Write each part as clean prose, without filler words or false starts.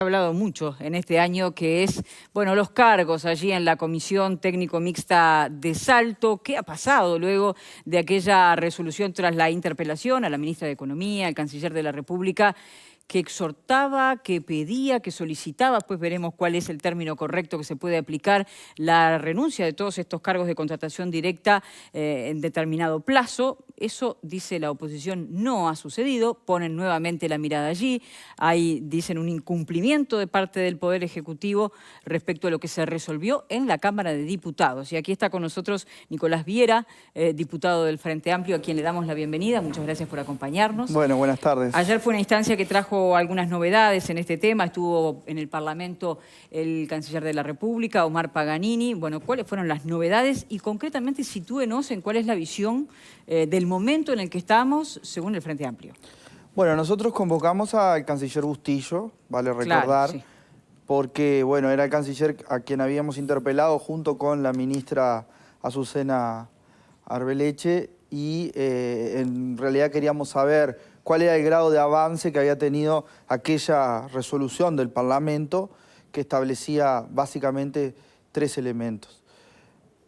Hablado mucho en este año, que es, bueno, los cargos allí en la Comisión Técnico Mixta de Salto. ¿Qué ha pasado luego de aquella resolución tras la interpelación a la ministra de Economía, al canciller de la República, que exhortaba, que pedía, que solicitaba, pues veremos cuál es el término correcto que se puede aplicar, la renuncia de todos estos cargos de contratación directa en determinado plazo? Eso, dice la oposición, no ha sucedido. Ponen nuevamente la mirada allí. Hay, dicen, un incumplimiento de parte del Poder Ejecutivo respecto a lo que se resolvió en la Cámara de Diputados. Y aquí está con nosotros Nicolás Viera, diputado del Frente Amplio, a quien le damos la bienvenida. Muchas gracias por acompañarnos. Bueno, buenas tardes. Ayer fue una instancia que trajo algunas novedades en este tema. Estuvo en el Parlamento el canciller de la República, Omar Paganini. Bueno, ¿cuáles fueron las novedades? Y concretamente sitúenos en cuál es la visión del momento en el que estamos según el Frente Amplio. Bueno, nosotros convocamos al canciller Bustillo, vale recordar, Claro, sí. porque bueno, era el canciller a quien habíamos interpelado junto con la ministra Azucena Arbeleche y en realidad queríamos saber cuál era el grado de avance que había tenido aquella resolución del Parlamento que establecía básicamente 3 elementos,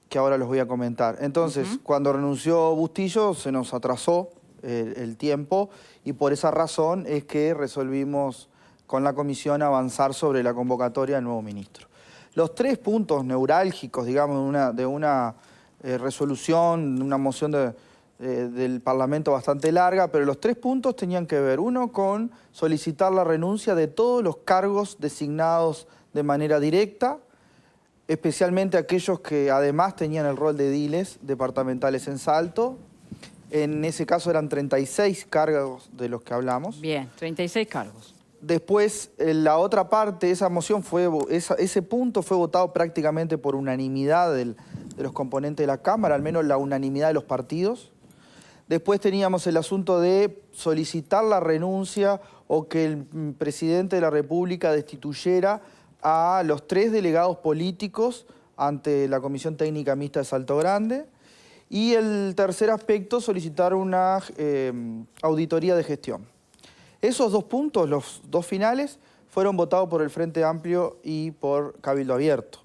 que ahora los voy a comentar. Entonces, cuando renunció Bustillo se nos atrasó el tiempo y por esa razón es que resolvimos con la comisión avanzar sobre la convocatoria del nuevo ministro. Los 3 puntos neurálgicos, digamos, de una resolución, una moción del Parlamento bastante larga, pero los 3 puntos tenían que ver, uno, con solicitar la renuncia de todos los cargos designados de manera directa, especialmente aquellos que además tenían el rol de ediles departamentales en Salto. En ese caso eran 36 cargos de los que hablamos. Bien, 36 cargos. Después, la otra parte, esa moción ese punto fue votado prácticamente por unanimidad de los componentes de la Cámara, al menos la unanimidad de los partidos. Después teníamos el asunto de solicitar la renuncia o que el presidente de la República destituyera a los 3 delegados políticos ante la Comisión Técnica Mixta de Salto Grande. Y el tercer aspecto, solicitar una auditoría de gestión. Esos 2 puntos, los 2 finales, fueron votados por el Frente Amplio y por Cabildo Abierto.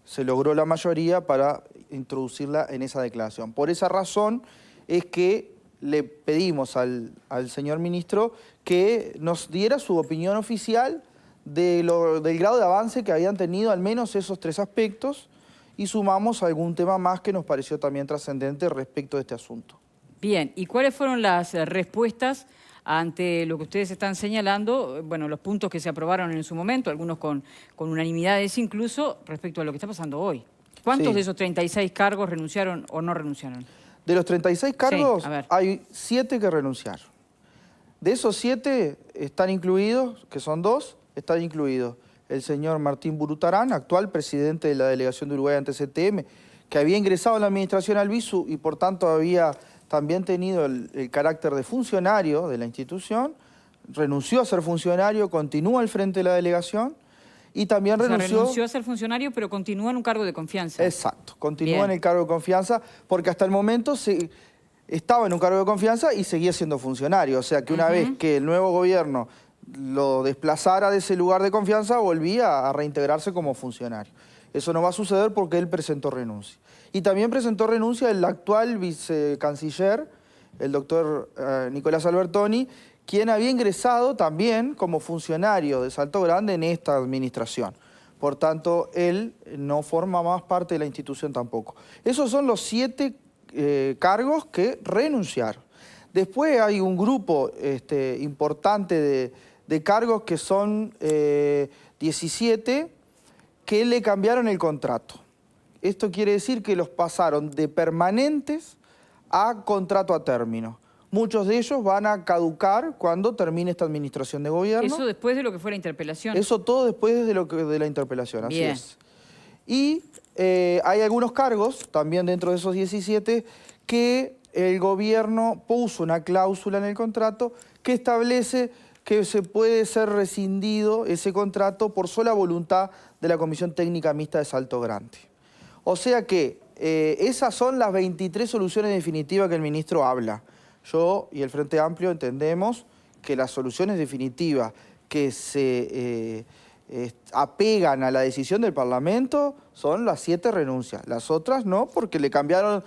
Se logró la mayoría para introducirla en esa declaración. Por esa razón es que le pedimos al señor ministro que nos diera su opinión oficial del grado de avance que habían tenido al menos esos 3 aspectos y sumamos algún tema más que nos pareció también trascendente respecto de este asunto. Bien, ¿y cuáles fueron las respuestas ante lo que ustedes están señalando? Bueno, los puntos que se aprobaron en su momento, algunos con unanimidades incluso, respecto a lo que está pasando hoy. ¿Cuántos de esos 36 cargos renunciaron o no renunciaron? De los 36 cargos, sí, hay 7 que renunciaron. De esos 7 están incluidos, que son 2, están incluidos el señor Martín Burutarán, actual presidente de la delegación de Uruguay ante CTM, que había ingresado en la administración Albizu y por tanto había también tenido el carácter de funcionario de la institución, renunció a ser funcionario, continúa al frente de la delegación y también renunció a ser funcionario, pero continúa en un cargo de confianza. Exacto, continúa en el cargo de confianza porque hasta el momento estaba en un cargo de confianza y seguía siendo funcionario. O sea que una vez que el nuevo gobierno lo desplazara de ese lugar de confianza, volvía a reintegrarse como funcionario. Eso no va a suceder porque él presentó renuncia. Y también presentó renuncia el actual vicecanciller, el doctor Nicolás Albertoni, quien había ingresado también como funcionario de Salto Grande en esta administración. Por tanto, él no forma más parte de la institución tampoco. Esos son los 7 cargos que renunciaron. Después hay un grupo importante de cargos que son 17 que le cambiaron el contrato. Esto quiere decir que los pasaron de permanentes a contrato a término. Muchos de ellos van a caducar cuando termine esta administración de gobierno. ¿Eso después de lo que fue la interpelación? Eso todo después de la interpelación, así es. Y hay algunos cargos, también dentro de esos 17, que el gobierno puso una cláusula en el contrato que establece que se puede ser rescindido ese contrato por sola voluntad de la Comisión Técnica Mixta de Salto Grande. O sea que esas son las 23 soluciones definitivas que el ministro habla. Yo y el Frente Amplio entendemos que las soluciones definitivas que se apegan a la decisión del Parlamento son las 7 renuncias. Las otras no, porque le cambiaron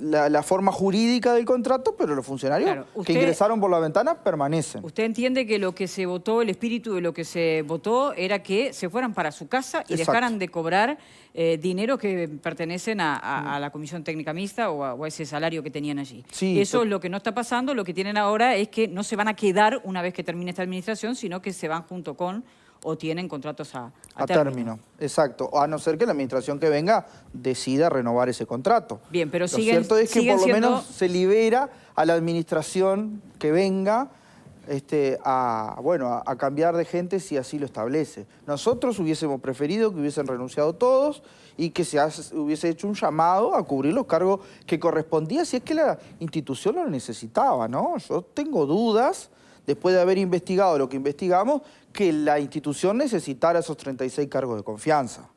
la forma jurídica del contrato, pero los funcionarios que ingresaron por la ventana permanecen. ¿Usted entiende que lo que se votó, el espíritu de lo que se votó, era que se fueran para su casa y dejaran de cobrar dinero que pertenecen a la Comisión Técnica Mixta o a ese salario que tenían allí? Sí, eso es lo que no está pasando. Lo que tienen ahora es que no se van a quedar una vez que termine esta administración, sino que se van junto con o tienen contratos a término. Exacto. A no ser que la administración que venga decida renovar ese contrato. Bien, pero lo cierto es que por lo menos se libera a la administración que venga a cambiar de gente si así lo establece. Nosotros hubiésemos preferido que hubiesen renunciado todos y que se hubiese hecho un llamado a cubrir los cargos que correspondía si es que la institución lo necesitaba, ¿no? Yo tengo dudas, después de haber investigado lo que investigamos, que la institución necesitara esos 36 cargos de confianza.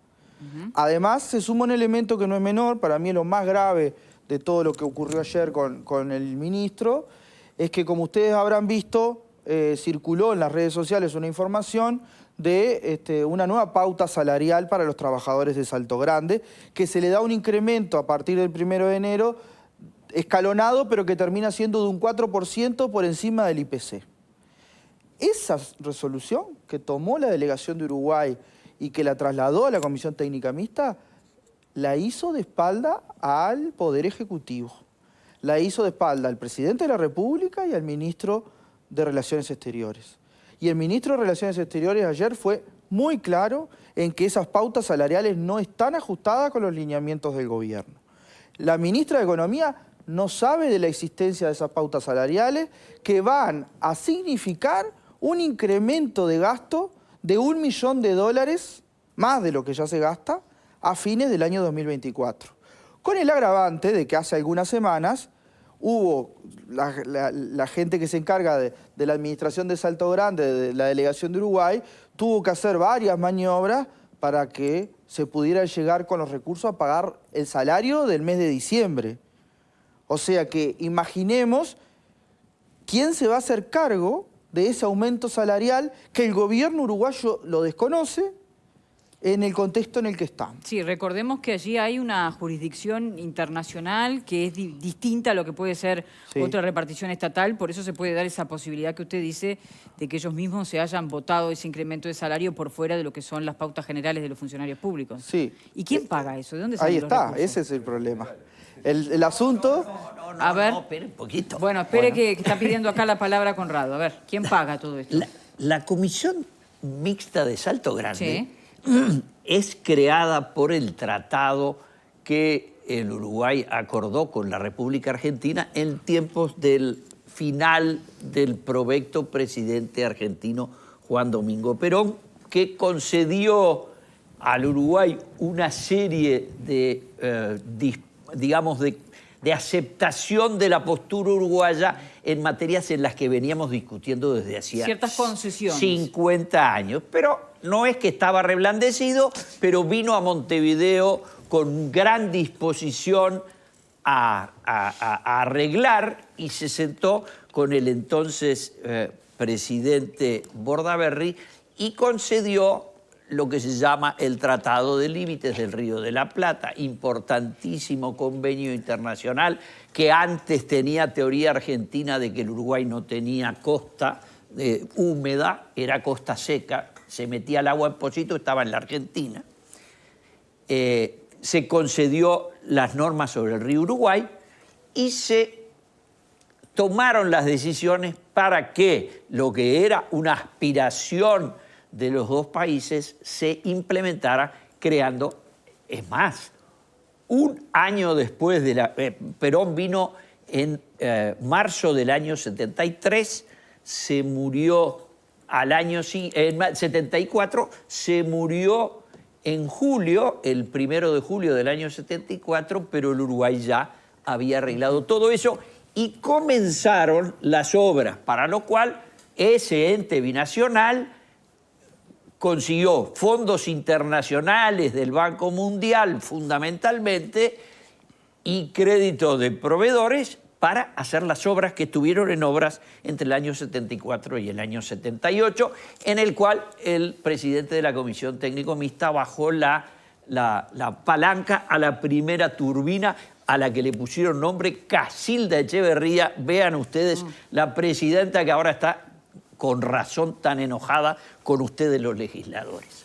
Además, se suma un elemento que no es menor, para mí es lo más grave de todo lo que ocurrió ayer con el ministro, es que, como ustedes habrán visto, circuló en las redes sociales una información de una nueva pauta salarial para los trabajadores de Salto Grande, que se le da un incremento a partir del 1 de enero, escalonado, pero que termina siendo de un 4% por encima del IPC. Esa resolución que tomó la delegación de Uruguay y que la trasladó a la Comisión Técnica Mixta, la hizo de espalda al Poder Ejecutivo. La hizo de espalda al Presidente de la República y al Ministro de Relaciones Exteriores. Y el Ministro de Relaciones Exteriores ayer fue muy claro en que esas pautas salariales no están ajustadas con los lineamientos del gobierno. La Ministra de Economía no sabe de la existencia de esas pautas salariales que van a significar un incremento de gasto de $1 millón, más de lo que ya se gasta, a fines del año 2024. Con el agravante de que hace algunas semanas hubo la gente que se encarga de la administración de Salto Grande, de la delegación de Uruguay, tuvo que hacer varias maniobras para que se pudiera llegar con los recursos a pagar el salario del mes de diciembre. O sea que imaginemos quién se va a hacer cargo de ese aumento salarial que el gobierno uruguayo lo desconoce en el contexto en el que estamos. Sí, recordemos que allí hay una jurisdicción internacional que es distinta a lo que puede ser otra repartición estatal, por eso se puede dar esa posibilidad que usted dice de que ellos mismos se hayan votado ese incremento de salario por fuera de lo que son las pautas generales de los funcionarios públicos. Sí. ¿Y quién paga eso? ¿De dónde salen los recursos? Ese es el problema. El asunto... A ver. Espere un poquito. Bueno, espere que está pidiendo acá la palabra Conrado. A ver, ¿quién paga todo esto? La Comisión Mixta de Salto Grande es creada por el tratado que el Uruguay acordó con la República Argentina en tiempos del final del provecto presidente argentino Juan Domingo Perón, que concedió al Uruguay una serie de, de aceptación de la postura uruguaya en materias en las que veníamos discutiendo desde hacía ciertas concesiones. 50 años. Pero no es que estaba reblandecido, pero vino a Montevideo con gran disposición a arreglar y se sentó con el entonces presidente Bordaberry y concedió lo que se llama el Tratado de Límites del Río de la Plata, importantísimo convenio internacional que antes tenía teoría argentina de que el Uruguay no tenía costa húmeda, era costa seca, se metía el agua en Pocito, estaba en la Argentina. Se concedió las normas sobre el río Uruguay y se tomaron las decisiones para que lo que era una aspiración de los dos países se implementara creando, es más, un año después de la... Perón vino en marzo del año 73, se murió al año en 74, se murió en julio, el 1 de julio del año 74, pero el Uruguay ya había arreglado todo eso y comenzaron las obras, para lo cual ese ente binacional consiguió fondos internacionales del Banco Mundial fundamentalmente y créditos de proveedores para hacer las obras que estuvieron en obras entre el año 74 y el año 78, en el cual el presidente de la Comisión Técnico Mixta bajó la palanca a la primera turbina, a la que le pusieron nombre Casilda Echeverría. Vean ustedes la presidenta que ahora está con razón tan enojada con ustedes los legisladores.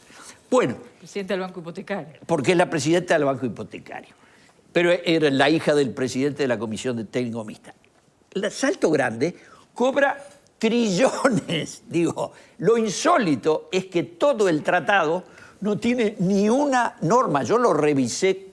Bueno. Presidenta del Banco Hipotecario. Porque es la presidenta del Banco Hipotecario. Pero era la hija del presidente de la Comisión de Técnico Mixta. El Salto Grande cobra trillones. Digo, lo insólito es que todo el tratado no tiene ni una norma. Yo lo revisé,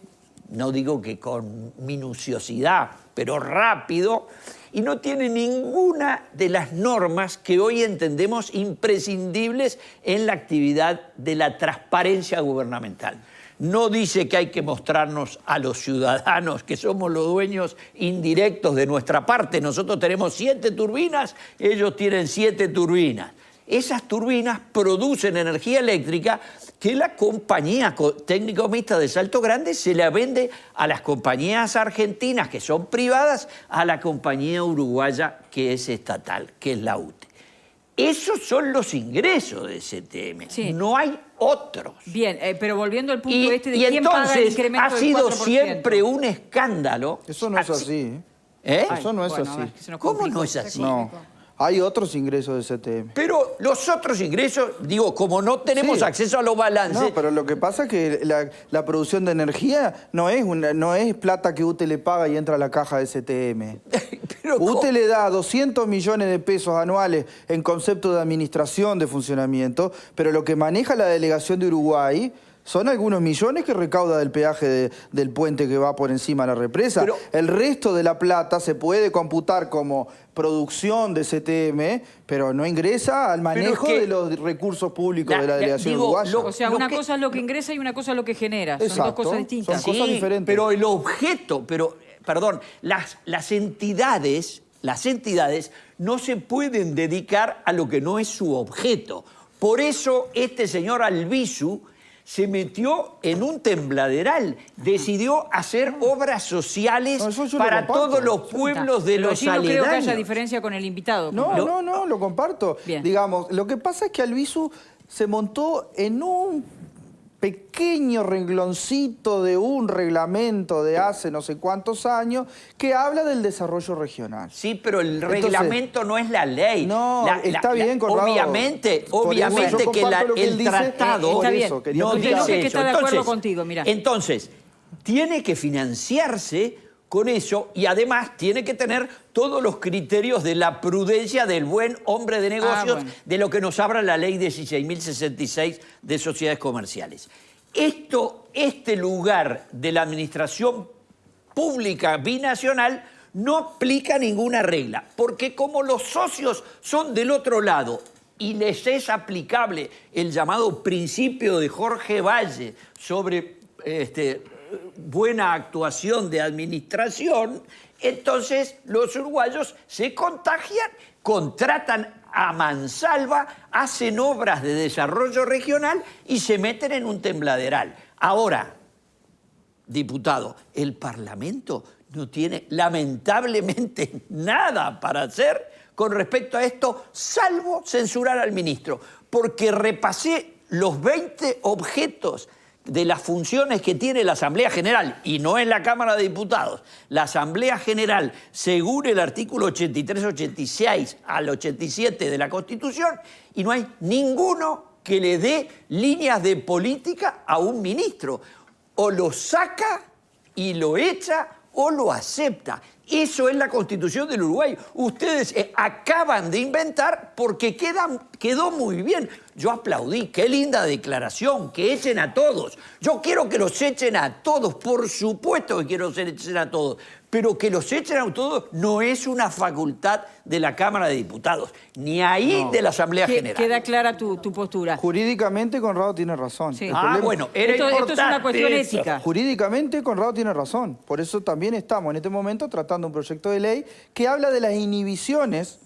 no digo que con minuciosidad, pero rápido, y no tiene ninguna de las normas que hoy entendemos imprescindibles en la actividad de la transparencia gubernamental. No dice que hay que mostrarnos a los ciudadanos que somos los dueños indirectos de nuestra parte. Nosotros tenemos 7 turbinas, ellos tienen 7 turbinas. Esas turbinas producen energía eléctrica que la compañía técnico mixta de Salto Grande se la vende a las compañías argentinas que son privadas, a la compañía uruguaya que es estatal, que es la UTE. Esos son los ingresos de STM, sí. No hay otros. Bien, pero volviendo al punto de quién paga el incremento ha sido siempre un escándalo. Eso no es así. Eso no es así. ¿Cómo no es así? No. Hay otros ingresos de STM. Pero los otros ingresos, digo, como no tenemos acceso a los balances... No, pero lo que pasa es que la producción de energía no es plata que UTE le paga y entra a la caja de STM. UTE le da 200 millones de pesos anuales en concepto de administración de funcionamiento, pero lo que maneja la delegación de Uruguay son algunos millones que recauda del peaje del puente que va por encima de la represa. Pero el resto de la plata se puede computar como producción de STM, pero no ingresa al manejo de los recursos públicos de la delegación uruguaya. O sea, una cosa es lo que ingresa y una cosa es lo que genera. Son dos cosas distintas. Son cosas diferentes. Pero el objeto, perdón, las entidades no se pueden dedicar a lo que no es su objeto. Por eso este señor Albizu se metió en un tembladeral, decidió hacer obras sociales para todos los pueblos de los aledaños. No creo que haya diferencia con el invitado. No, lo comparto. Bien. Digamos, lo que pasa es que Albizu se montó en un pequeño rengloncito de un reglamento de hace no sé cuántos años que habla del desarrollo regional. Sí, pero el reglamento no es la ley. No, está bien, Conrado. Obviamente que el tratado no dice que está de acuerdo contigo, mira. Entonces, tiene que financiarse con eso y además tiene que tener todos los criterios de la prudencia del buen hombre de negocios, de lo que nos habla la ley 16.066 de sociedades comerciales. Este lugar de la administración pública binacional no aplica ninguna regla, porque como los socios son del otro lado y les es aplicable el llamado principio de Jorge Valle sobre buena actuación de administración, entonces los uruguayos se contagian, contratan a mansalva, hacen obras de desarrollo regional y se meten en un tembladeral. Ahora, diputado, el Parlamento no tiene lamentablemente nada para hacer con respecto a esto, salvo censurar al ministro, porque repasé los 20 objetos de las funciones que tiene la Asamblea General, y no es la Cámara de Diputados, la Asamblea General, según el artículo 83, 86 al 87 de la Constitución, y no hay ninguno que le dé líneas de política a un ministro. O lo saca y lo echa o lo acepta. Eso es la Constitución del Uruguay. Ustedes acaban de inventar porque quedó muy bien. Yo aplaudí, qué linda declaración, que echen a todos. Yo quiero que los echen a todos, por supuesto que quiero que echen a todos, pero que los echen a todos no es una facultad de la Cámara de Diputados, ni ahí de la Asamblea General. Queda clara tu postura. Jurídicamente, Conrado tiene razón. Sí. Bueno, esto es una cuestión ética. Jurídicamente, Conrado tiene razón. Por eso también estamos en este momento tratando un proyecto de ley que habla de las inhibiciones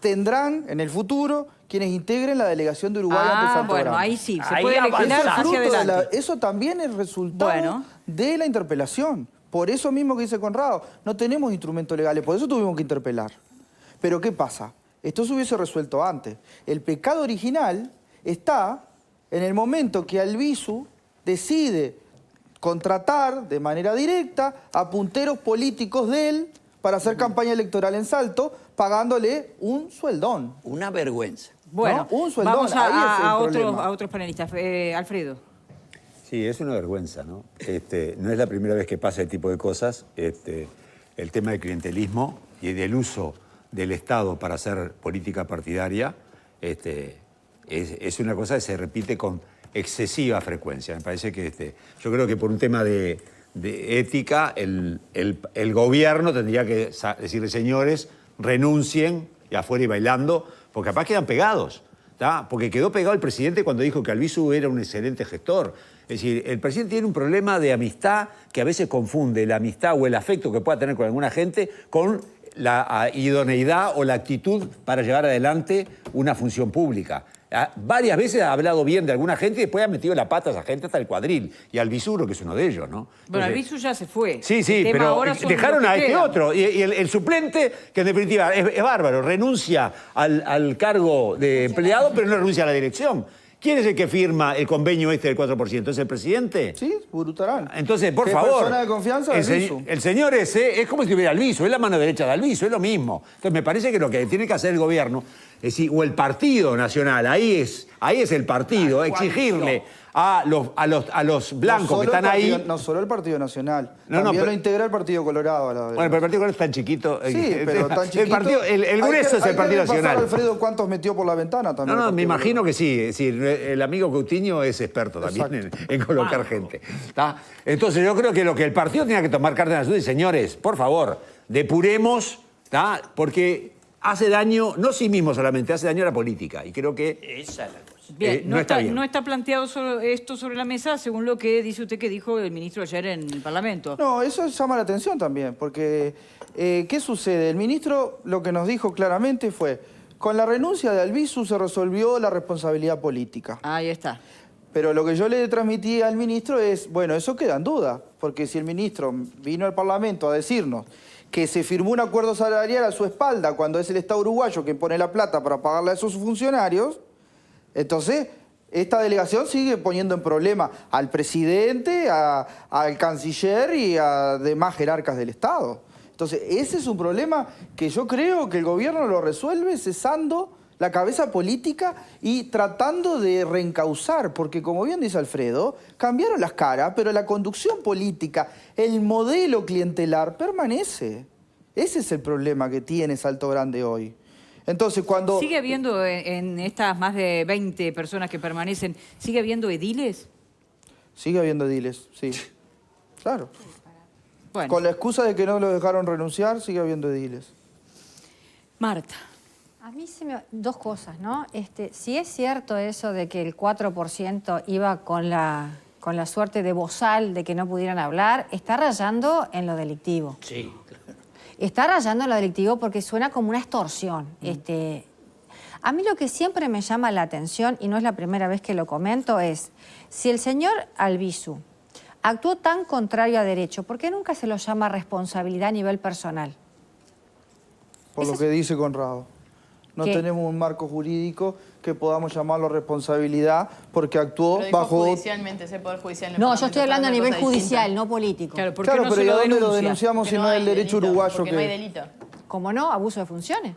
tendrán en el futuro quienes integren la delegación de Uruguay ante Salto Grande. Bueno, ahí sí, se puede legislar hacia adelante. Eso también es resultado de la interpelación. por eso mismo que dice Conrado, no tenemos instrumentos legales, por eso tuvimos que interpelar. Pero ¿qué pasa? Esto se hubiese resuelto antes. El pecado original está en el momento que Albizu decide contratar de manera directa a punteros políticos de él para hacer campaña electoral en Salto, pagándole un sueldón. Una vergüenza. Bueno, ¿no? Un sueldón. vamos Ahí es el a problema. otros panelistas. Alfredo. Sí, es una vergüenza, ¿no? No es la primera vez que pasa este tipo de cosas. El tema del clientelismo y del uso del Estado para hacer política partidaria es una cosa que se repite con excesiva frecuencia. Me parece que yo creo que por un tema de ética el gobierno tendría que decirle, señores, renuncien y afuera y bailando, porque capaz quedan pegados. ¿Tá? Porque quedó pegado el presidente cuando dijo que Albizu era un excelente gestor. Es decir, el presidente tiene un problema de amistad que a veces confunde la amistad o el afecto que pueda tener con alguna gente con la idoneidad o la actitud para llevar adelante una función pública. Varias veces ha hablado bien de alguna gente y después ha metido la pata a esa gente hasta el cuadril. Y Albizu, que es uno de ellos, ¿no? Bueno, Albizu ya se fue. Sí, pero dejaron a este otro. Y el suplente, que en definitiva es bárbaro, renuncia al cargo de empleado, pero no renuncia a la dirección. ¿Quién es el que firma el convenio del 4%? ¿Es el presidente? Sí, Burutarán. Entonces, por ¿Qué favor. persona de confianza? El señor ese es como si tuviera Albizu, es la mano derecha de Albizu, es lo mismo. Entonces, me parece que lo que tiene que hacer el gobierno, o el Partido Nacional, ahí es el partido, exigirle a los blancos que están ahí. No solo el Partido Nacional, también lo integra el Partido Colorado. Bueno, pero el Partido Colorado es tan chiquito. Sí, pero tan chiquito. El grueso es el Partido Nacional. Alfredo, ¿cuántos metió por la ventana también? No, me imagino que sí. Es decir, el amigo Coutinho es experto también en colocar gente. ¿Tá? Entonces yo creo que lo que el partido tiene que tomar cartas en el asunto y, señores, por favor, depuremos, ¿tá? Porque hace daño, no a sí mismo solamente, hace daño a la política. Y creo que esa es la cosa. Bien, no está bien. No está planteado esto sobre la mesa, según lo que dice usted que dijo el ministro ayer en el Parlamento. No, eso llama la atención también, porque ¿qué sucede? El ministro lo que nos dijo claramente fue, con la renuncia de Albizu se resolvió la responsabilidad política. Ahí está. Pero lo que yo le transmití al ministro es, bueno, eso queda en duda, porque si el ministro vino al Parlamento a decirnos que se firmó un acuerdo salarial a su espalda cuando es el Estado uruguayo que pone la plata para pagarle a esos funcionarios, entonces esta delegación sigue poniendo en problema al presidente, al canciller y a demás jerarcas del Estado. Entonces ese es un problema que yo creo que el gobierno lo resuelve cesando la cabeza política y tratando de reencauzar, porque como bien dice Alfredo, cambiaron las caras, pero la conducción política, el modelo clientelar permanece. Ese es el problema que tiene Salto Grande hoy. Entonces, cuando... ¿Sigue habiendo en estas más de 20 personas que permanecen, sigue habiendo ediles? Sigue habiendo ediles, sí. Claro. Bueno. Con la excusa de que no lo dejaron renunciar, sigue habiendo ediles. Marta. A mí dos cosas, ¿no? Si es cierto eso de que el 4% iba con la suerte de bozal de que no pudieran hablar, está rayando en lo delictivo. Sí. Está rayando en lo delictivo porque suena como una extorsión. A mí lo que siempre me llama la atención, y no es la primera vez que lo comento, es si el señor Albizu actuó tan contrario a derecho, ¿por qué nunca se lo llama responsabilidad a nivel personal? Por lo que dice Conrado. No ¿Qué? tenemos un marco jurídico que podamos llamarlo responsabilidad porque actuó Pero dijo bajo... judicialmente, ese poder judicial. No, yo estoy hablando a nivel judicial, no político. Claro, ¿por qué Claro, no pero se ¿y a lo dónde lo denuncia? denunciamos si no es el derecho uruguayo porque que... no hay delito. ¿Cómo no? Abuso de funciones.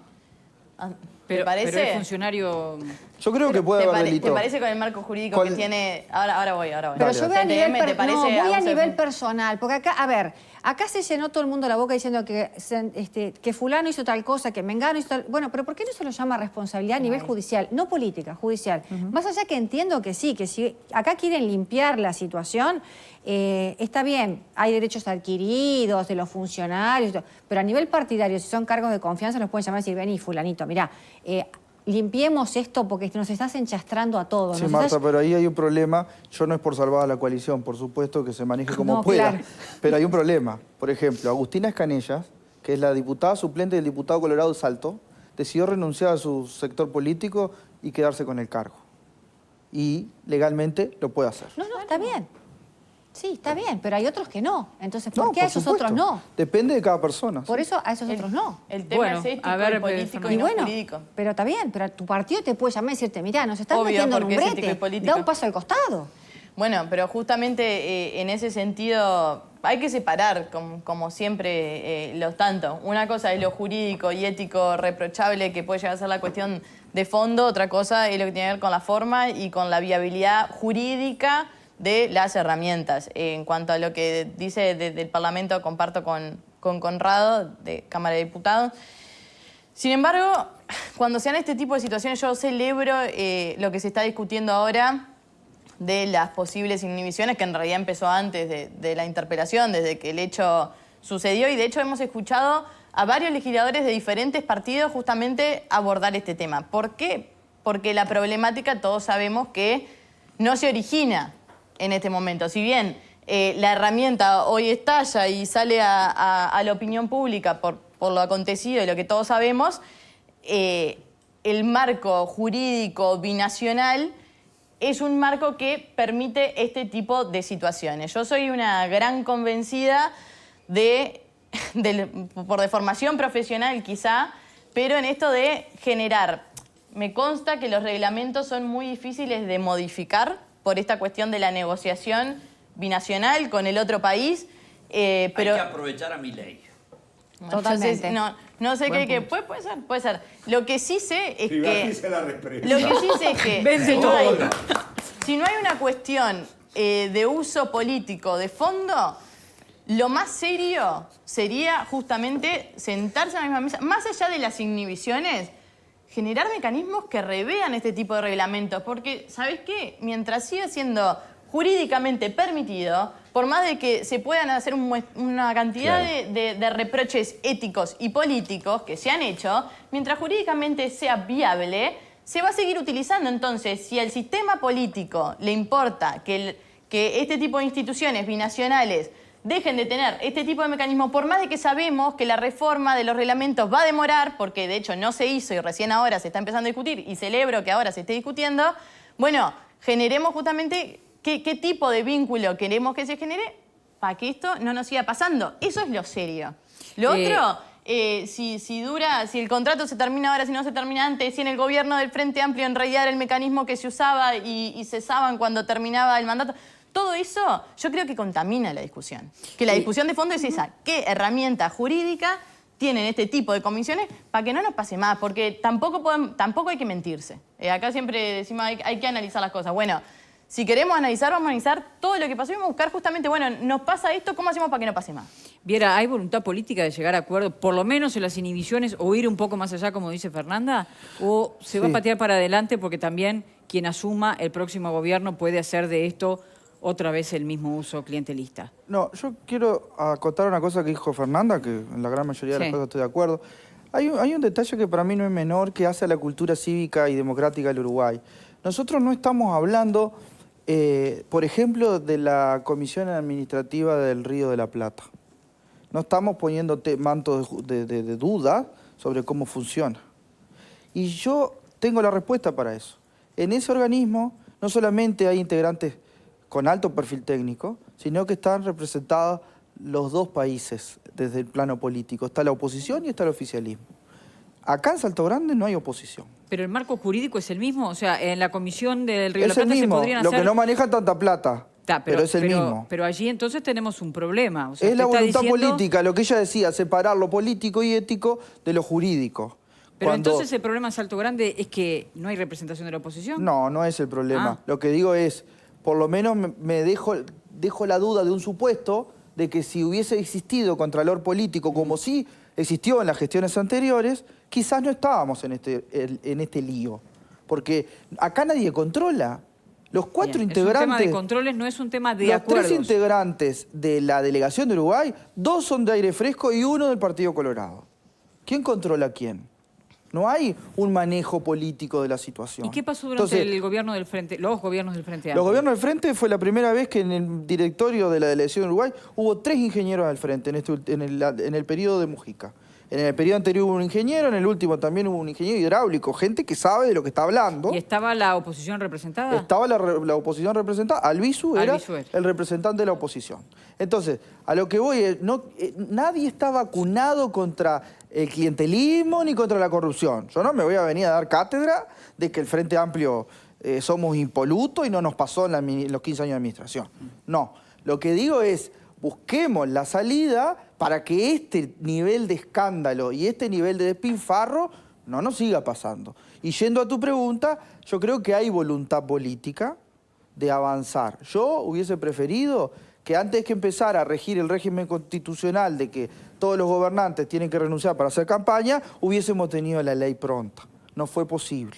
¿Te parece? Pero el funcionario... Yo creo que puede haber delito. ¿Te parece con el marco jurídico que tiene...? Ahora voy. Pero yo voy a nivel, ¿Te parece no, voy a abuso de nivel personal, porque acá, a ver, acá se llenó todo el mundo la boca diciendo que fulano hizo tal cosa, que Mengano hizo tal... Bueno, pero ¿por qué no se lo llama responsabilidad a nivel judicial? No política, judicial. Más allá que entiendo que sí, que si acá quieren limpiar la situación, está bien, hay derechos adquiridos de los funcionarios, pero a nivel partidario, si son cargos de confianza, los pueden llamar y decir, vení, fulanito, mirá, limpiemos esto porque nos estás enchastrando a todos. Sí, Marta, pero ahí hay un problema. Yo no es por salvar a la coalición, por supuesto que se maneje como No, pueda. claro. Pero hay un problema. Por ejemplo, Agustina Escanellas, que es la diputada suplente del diputado Colorado Salto, decidió renunciar a su sector político y quedarse con el cargo. Y legalmente lo puede hacer. No, está bien. Sí, está bien, pero hay otros que no. Entonces, No, ¿por qué a por esos supuesto. otros no? Depende de cada persona. Por eso a esos otros no. El tema Bueno, es ético a ver, y político y, Y no bueno, jurídico. pero está bien, pero tu partido te puede llamar y decirte, mirá, nos estás Obvio, metiendo en un porque es ético y brete, político. da un paso al costado. Bueno, pero justamente en ese sentido hay que separar, como siempre, los tantos. Una cosa es lo jurídico y ético reprochable que puede llegar a ser la cuestión de fondo, otra cosa es lo que tiene que ver con la forma y con la viabilidad jurídica de las herramientas. En cuanto a lo que dice del Parlamento, comparto con Conrado, de Cámara de Diputados. Sin embargo, cuando se dan este tipo de situaciones, yo celebro lo que se está discutiendo ahora de las posibles inhibiciones, que en realidad empezó antes de la interpelación, desde que el hecho sucedió, y de hecho hemos escuchado a varios legisladores de diferentes partidos justamente abordar este tema. ¿Por qué? Porque la problemática todos sabemos que no se origina en este momento. Si bien la herramienta hoy estalla y sale a la opinión pública por lo acontecido y lo que todos sabemos, el marco jurídico binacional es un marco que permite este tipo de situaciones. Yo soy una gran convencida por deformación profesional quizá, pero en esto de generar. Me consta que los reglamentos son muy difíciles de modificar por esta cuestión de la negociación binacional con el otro país, pero... Hay que aprovechar a mi ley. Totalmente. No sé qué... Puede ser. Lo que sí sé es que... la represa. Lo que sí sé es que Vende todo. si no hay una cuestión de uso político de fondo, lo más serio sería justamente sentarse a la misma mesa, más allá de las inhibiciones, generar mecanismos que revean este tipo de reglamentos. Porque, ¿sabés qué? Mientras siga siendo jurídicamente permitido, por más de que se puedan hacer una cantidad de reproches éticos y políticos que se han hecho, mientras jurídicamente sea viable, se va a seguir utilizando. Entonces, si al sistema político le importa que este tipo de instituciones binacionales dejen de tener este tipo de mecanismos, por más de que sabemos que la reforma de los reglamentos va a demorar, porque de hecho no se hizo y recién ahora se está empezando a discutir, y celebro que ahora se esté discutiendo, bueno, generemos justamente qué tipo de vínculo queremos que se genere para que esto no nos siga pasando. Eso es lo serio. Lo otro, si el contrato se termina ahora, si no se termina antes, si en el gobierno del Frente Amplio en realidad era el mecanismo que se usaba y cesaban cuando terminaba el mandato... Todo eso yo creo que contamina la discusión. Que la discusión de fondo es esa. ¿Qué herramienta jurídica tienen este tipo de comisiones para que no nos pase más? Porque tampoco hay que mentirse. Acá siempre decimos hay que analizar las cosas. Bueno, si queremos analizar, vamos a analizar todo lo que pasó y vamos a buscar justamente, bueno, nos pasa esto, ¿cómo hacemos para que no pase más? Viera, ¿hay voluntad política de llegar a acuerdo, por lo menos en las inhibiciones, o ir un poco más allá, como dice Fernanda? ¿O se va a patear para adelante porque también quien asuma el próximo gobierno puede hacer de esto otra vez el mismo uso clientelista? No, yo quiero acotar una cosa que dijo Fernanda, que en la gran mayoría de las cosas estoy de acuerdo. Hay un detalle que para mí no es menor, que hace a la cultura cívica y democrática del Uruguay. Nosotros no estamos hablando, por ejemplo, de la Comisión Administrativa del Río de la Plata. No estamos poniendo mantos de duda sobre cómo funciona. Y yo tengo la respuesta para eso. En ese organismo no solamente hay integrantes con alto perfil técnico, sino que están representados los dos países desde el plano político. Está la oposición y está el oficialismo. Acá en Salto Grande no hay oposición. ¿Pero el marco jurídico es el mismo? O sea, en la Comisión del Río de la Es el Plata se mismo, podrían hacer... lo que no maneja tanta plata, pero es el mismo. Pero allí entonces tenemos un problema. O sea, Es la usted está voluntad diciendo... política, lo que ella decía, separar lo político y ético de lo jurídico. Pero entonces el problema en Salto Grande es que no hay representación de la oposición. No, no es el problema. Ah. Lo que digo es, por lo menos me dejo la duda de un supuesto de que si hubiese existido contralor político como sí existió en las gestiones anteriores, quizás no estábamos en este lío. Porque acá nadie controla. Los cuatro integrantes... Es un tema de controles, no es un tema de los acuerdos. 3 integrantes de la delegación de Uruguay, 2 son de Aire Fresco y 1 del Partido Colorado. ¿Quién controla a quién? No hay un manejo político de la situación. ¿Y qué pasó durante el gobierno del Frente, los gobiernos del Frente Amplio? Los gobiernos del Frente fue la primera vez que en el directorio de la delegación de Uruguay hubo 3 ingenieros del Frente en el periodo de Mujica. En el periodo anterior hubo un ingeniero, en el último también hubo un ingeniero hidráulico, gente que sabe de lo que está hablando. ¿Y estaba la oposición representada? Estaba la oposición representada. Albizu era Albizu era el representante de la oposición. Entonces, a lo que voy es, nadie está vacunado contra el clientelismo ni contra la corrupción. Yo no me voy a venir a dar cátedra de que el Frente Amplio somos impolutos y no nos pasó en los 15 años de administración. No, lo que digo es, busquemos la salida para que este nivel de escándalo y este nivel de despilfarro no nos siga pasando. Y yendo a tu pregunta, yo creo que hay voluntad política de avanzar. Yo hubiese preferido que antes que empezar a regir el régimen constitucional de que todos los gobernantes tienen que renunciar para hacer campaña, hubiésemos tenido la ley pronta. No fue posible.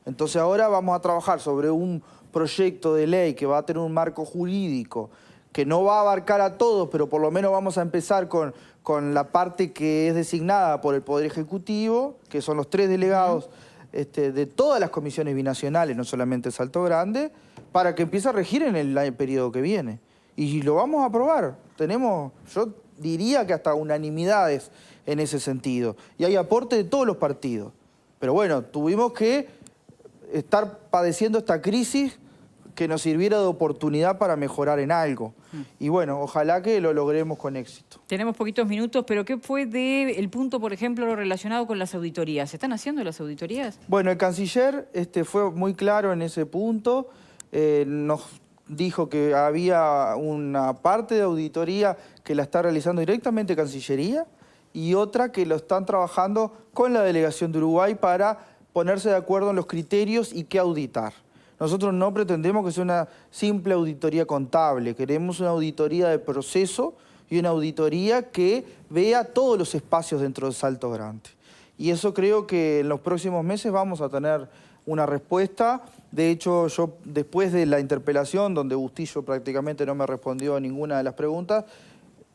Entonces ahora vamos a trabajar sobre un proyecto de ley que va a tener un marco jurídico que no va a abarcar a todos, pero por lo menos vamos a empezar con la parte que es designada por el Poder Ejecutivo, que son los 3 delegados de todas las comisiones binacionales, no solamente Salto Grande, para que empiece a regir en el periodo que viene. Y lo vamos a aprobar. Tenemos, yo diría que hasta unanimidades en ese sentido. Y hay aporte de todos los partidos. Pero bueno, tuvimos que estar padeciendo esta crisis que nos sirviera de oportunidad para mejorar en algo. Y bueno, ojalá que lo logremos con éxito. Tenemos poquitos minutos, pero ¿qué fue del punto, por ejemplo, relacionado con las auditorías? ¿Se están haciendo las auditorías? Bueno, el canciller fue muy claro en ese punto. Nos dijo que había una parte de auditoría que la está realizando directamente Cancillería y otra que lo están trabajando con la delegación de Uruguay para ponerse de acuerdo en los criterios y qué auditar. Nosotros no pretendemos que sea una simple auditoría contable, queremos una auditoría de proceso y una auditoría que vea todos los espacios dentro de Salto Grande. Y eso creo que en los próximos meses vamos a tener una respuesta. De hecho, yo después de la interpelación, donde Bustillo prácticamente no me respondió a ninguna de las preguntas,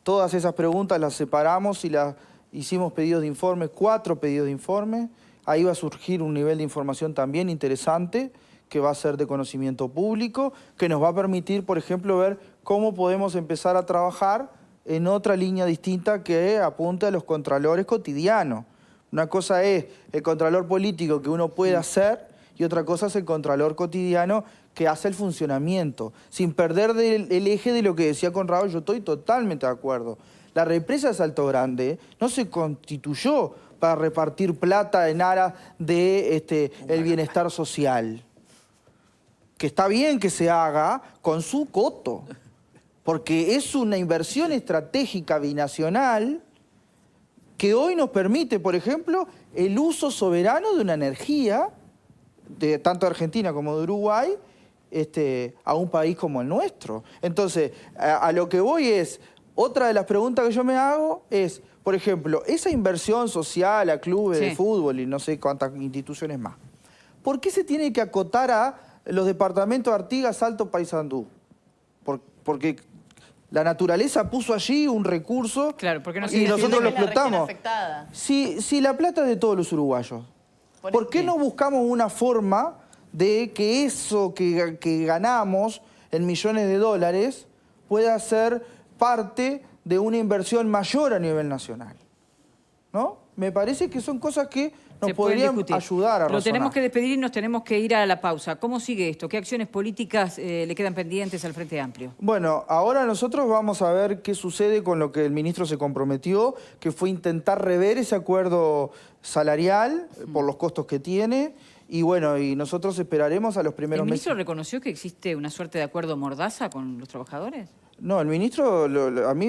todas esas preguntas las separamos y las hicimos pedidos de informe, 4 pedidos de informe. Ahí va a surgir un nivel de información también interesante, que va a ser de conocimiento público, que nos va a permitir, por ejemplo, ver cómo podemos empezar a trabajar en otra línea distinta que apunte a los contralores cotidianos. Una cosa es el contralor político que uno puede hacer y otra cosa es el contralor cotidiano que hace el funcionamiento, sin perder el eje de lo que decía Conrado. Yo estoy totalmente de acuerdo. La represa de Salto Grande no se constituyó para repartir plata en aras de el bienestar social. Que está bien que se haga con su coto, porque es una inversión estratégica binacional que hoy nos permite, por ejemplo, el uso soberano de una energía, tanto de Argentina como de Uruguay, a un país como el nuestro. Entonces, a lo que voy es, otra de las preguntas que yo me hago es, por ejemplo, esa inversión social a clubes de fútbol y no sé cuántas instituciones más, ¿por qué se tiene que acotar a los departamentos de Artigas, Salto, Paysandú? Porque la naturaleza puso allí un recurso, claro, porque no y nosotros lo explotamos. Si la plata es de todos los uruguayos, ¿por qué no buscamos una forma de que eso que ganamos en millones de dólares pueda ser parte de una inversión mayor a nivel nacional? ¿No? Me parece que son cosas que nos podrían ayudar a razonar. Lo tenemos que despedir y nos tenemos que ir a la pausa. ¿Cómo sigue esto? ¿Qué acciones políticas le quedan pendientes al Frente Amplio? Bueno, ahora nosotros vamos a ver qué sucede con lo que el ministro se comprometió, que fue intentar rever ese acuerdo salarial por los costos que tiene. Y bueno, y nosotros esperaremos a los primeros meses. ¿El ministro reconoció que existe una suerte de acuerdo mordaza con los trabajadores? No, el ministro,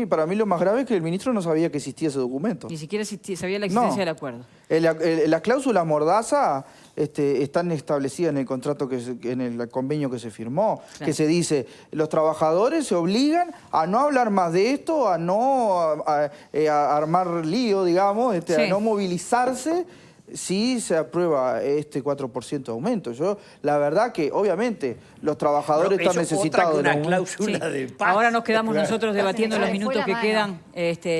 para mí lo más grave es que el ministro no sabía que existía ese documento. Ni siquiera sabía la existencia del acuerdo. Las cláusulas mordaza están establecidas en el contrato, en el convenio que se firmó, que se dice, los trabajadores se obligan a no hablar más de esto, a no armar lío, digamos, a no movilizarse si se aprueba este 4% de aumento. La verdad que, obviamente, los trabajadores están necesitados de una cláusula de paz. Ahora nos quedamos nosotros debatiendo en los minutos que quedan,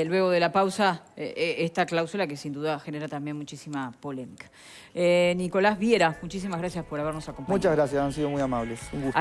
luego de la pausa, esta cláusula que sin duda genera también muchísima polémica. Nicolás Viera, muchísimas gracias por habernos acompañado. Muchas gracias, han sido muy amables. Un gusto.